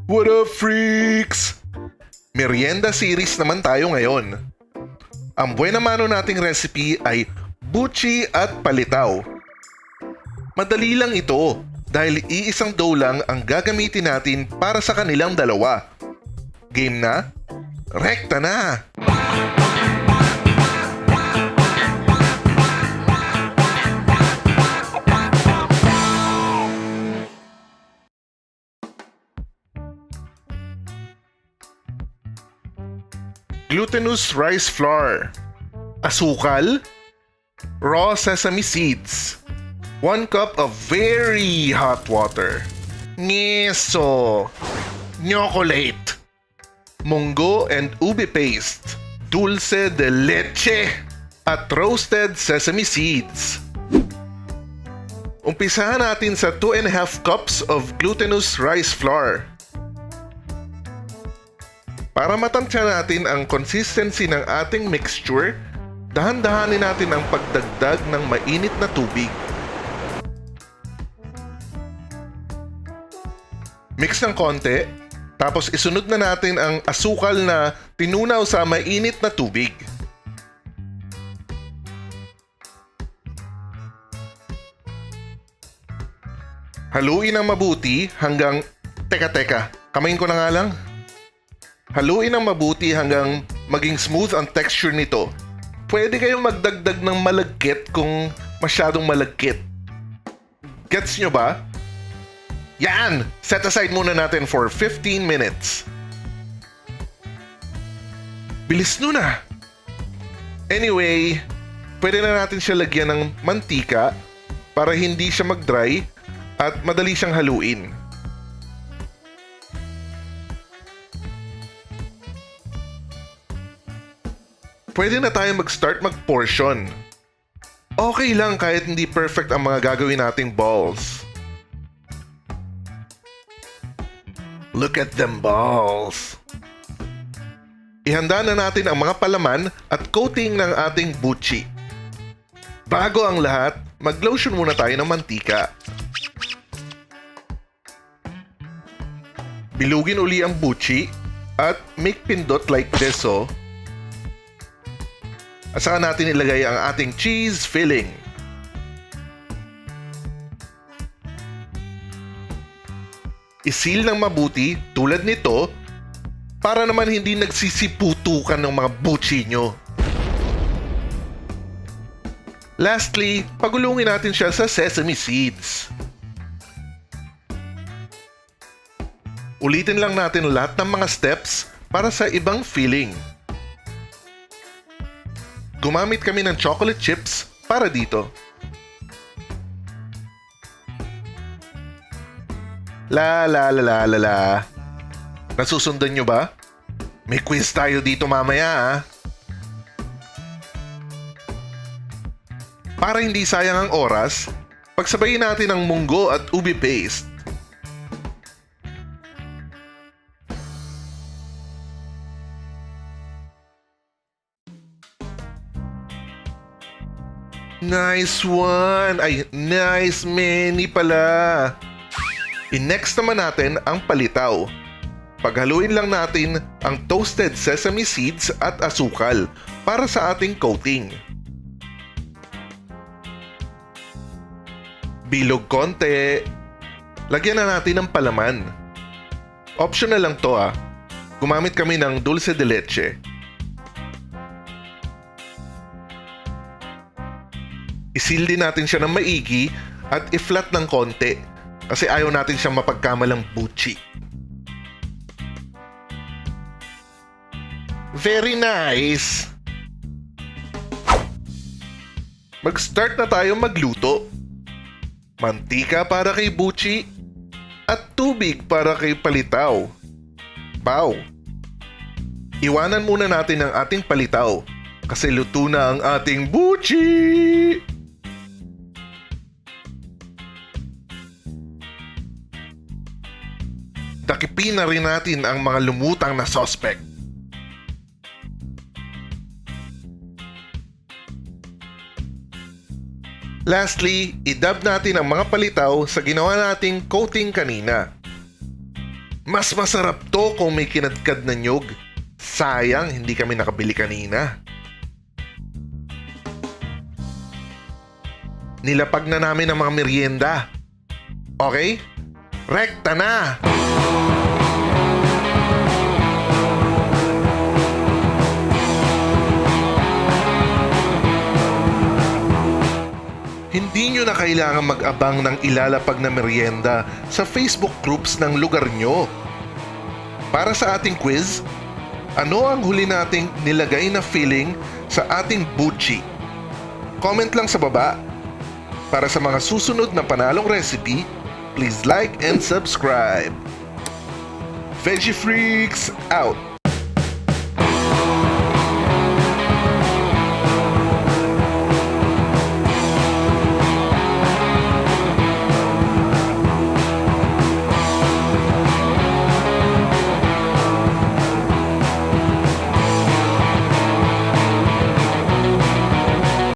What up, freaks? Merienda Series naman tayo ngayon. Ang buena mano nating recipe ay Buchi at Palitaw. Madali lang ito dahil iisang dough lang ang gagamitin natin para sa kanilang dalawa. Game na? Rekta na! Glutinous rice flour, asukal, raw sesame seeds, 1 cup of very hot water, ngeso, chocolate, munggo and ubi paste, dulce de leche, at roasted sesame seeds. Umpisahan natin sa 2.5 cups of glutinous rice flour. Para matansya natin ang consistency ng ating mixture, dahan-dahanin natin ang pagdagdag ng mainit na tubig. Mix ng konti, tapos isunod na natin ang asukal na tinunaw sa mainit na tubig. Haluin ng mabuti hanggang... Teka, kamayin ko na nga lang. Haluin ng mabuti hanggang maging smooth ang texture nito. Pwede kayong magdagdag ng malagkit kung masyadong malagkit. Gets nyo ba? Yan! Set aside muna natin for 15 minutes. Bilis nun ah! Anyway, pwede na natin siya lagyan ng mantika para hindi siya mag-dry at madali siyang haluin. Pwede na tayo mag-start mag-portion. Okay lang kahit hindi perfect ang mga gagawin nating balls. Look at them balls. Ihanda na natin ang mga palaman at coating ng ating buchi. Bago ang lahat, mag-lotion muna tayo ng mantika. Bilugin uli ang buchi at make pindot like this oh. At saka natin ilagay ang ating cheese filling. Isil ng mabuti tulad nito para naman hindi nagsisiputukan ng mga buchi nyo. Lastly, pagulungin natin siya sa sesame seeds. Ulitin lang natin lahat ng mga steps para sa ibang filling. Gumamit kami ng chocolate chips para dito. La. Nasusundan nyo ba? May quiz tayo dito mamaya ah. Para hindi sayang ang oras, pagsabayin natin ang munggo at ubi paste. Nice one! Ay, nice many pala! I-next naman natin ang palitaw. Paghaluin lang natin ang toasted sesame seeds at asukal para sa ating coating. Bilog konti. Lagyan na natin ng palaman. Optional lang to ah. Gumamit kami ng dulce de leche. Isil din natin siya ng maigi at i-flat ng konti kasi ayaw natin siyang mapagkamalang buchi. Very nice! Mag-start na tayo magluto. Mantika para kay buchi at tubig para kay palitaw. Pow! Iwanan muna natin ang ating palitaw kasi luto na ang ating buchi! Dakipin na rin natin ang mga lumutang na suspect. Lastly, i-dab natin ang mga palitaw sa ginawa nating coating kanina. Mas masarap to kung may kinadkad na nyog. Sayang, hindi kami nakabili kanina. Nilapag na namin ang mga merienda. Okay? Rekta na! Hindi nyo na kailangan mag-abang ng ilalapag na merienda sa Facebook groups ng lugar nyo. Para sa ating quiz, ano ang huli nating nilagay na filling sa ating buchi? Comment lang sa baba. Para sa mga susunod na panalong recipe, please like and subscribe. Veggie Freaks out!